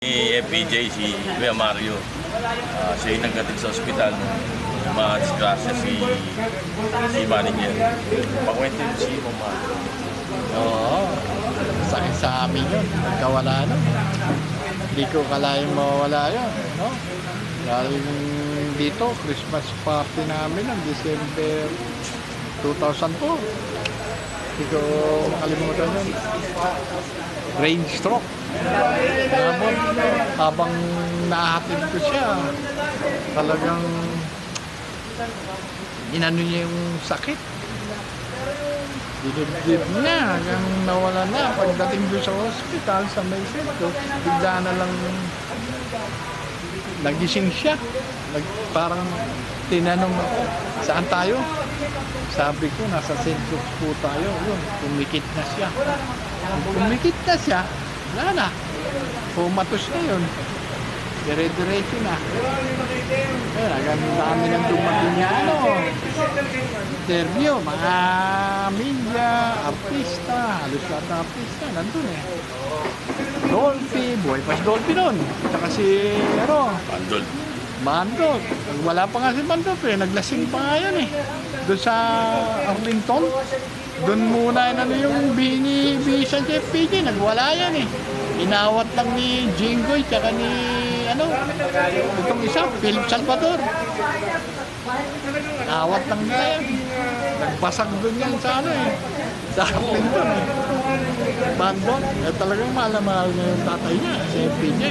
Ni FPJ, si Kuya Mario, siya yung nagdating sa ospital. Ma-disgrasya si Manny niya. Pagkwento yung si Mama. Oo, sakit sa amin yun. Nagkawala na. Hindi ko kalayang mawawala yun. No? Galing dito, Christmas party namin ng December 2004. Hindi ko makalimutan yun. Brain stroke. Namon, habang nahatid ko siya, talagang inano niya yung sakit. Dinibdib niya hanggang nawala na. Pagdating doon sa hospital, sa may sento, bigla na lang nagising siya. Parang tinanong ako, saan tayo? Sabi ko, nasa sentro po tayo. Yun, kumikit na siya. Kumikit na siya, wala na. Pumatos na yun. Dire-diretso na. Kaya hanggang dami ng dumating niya, interview, mga media, artista, halos lahat ng artista, nandun eh. Dolphy, buhay pa si Dolphy nun. Tsaka si, Mandol. Wala pa nga si Mandol eh, naglasing pa nga yan eh. Doon sa Arlington, doon muna yung binibisa ni FPJ, nagwala yan eh. Inawat lang ni Jinggoy, tsaka ni, itong isa, Philip Salvador. Inawat lang nila yan. Nagbasag doon yan sa sa Arlington eh. Bandon, talagang mahal na yung tatay niya, si FPJ.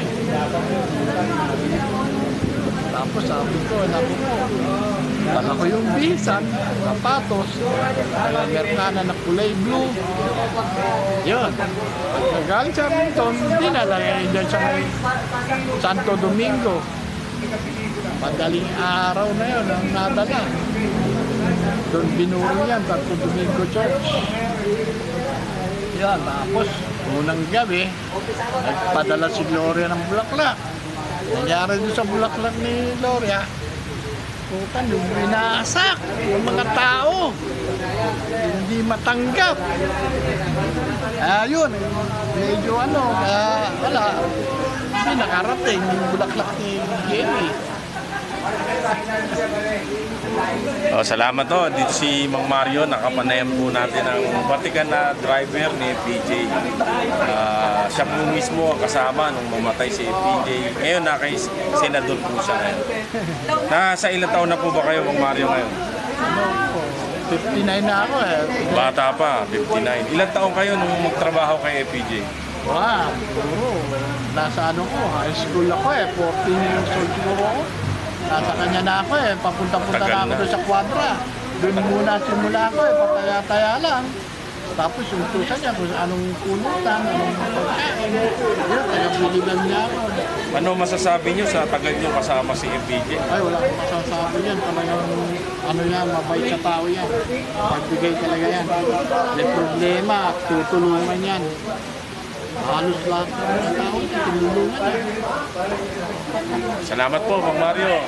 Tapos sabi ko, naku po, dala ko yung bisan, sapatos, Amerikana na kulay blue. Yun. Pagkagaling sa Arlington, dinala dyan sa Santo Domingo. Madaling araw na yun ang nadala. Doon binuro yan, Santo Domingo Church. Yan, tapos unang gabi, nagpadala si Gloria ng bulaklak. Nangyari doon sa bulaklak ni Gloria, putan, yung binasak yung mga tao, hindi matanggap. Ayun, medyo kaya wala, hindi nakarating yung bulaklak ni Jenny. Salamat dito si Mang Mario, nakapanayam po natin ang batikan na driver ni FPJ. Siya po mismo ang kasama nung mamatay si FPJ. Ngayon kay senador po siya ngayon. Nasa ilang taon na po ba kayo, Mang Mario, ngayon? 59 na ako eh. Bata pa, 59. Ilang taon kayo nung magtrabaho kay FPJ? Wow, siguro. Nasa high school ako eh. 14 years old siguro ako. Nasa kanya na ako eh. Papunta-punta na ako doon sa kwadra. Doon muna simula ako eh. Pataya-taya lang. Tapos utusan niya kung anong punutan, anong pagkain. Yun, kaya biligan niya ako. Ano masasabi niyo sa tagal niyo kasama si FPJ? Ay, wala akong masasabi yan. Talagang mabait sa tao yan. Magbigay talaga yan. May problema, tutulungan yan. Halos lahat ng mga tao, tinulungan yan. Salamat po, Mang Mario.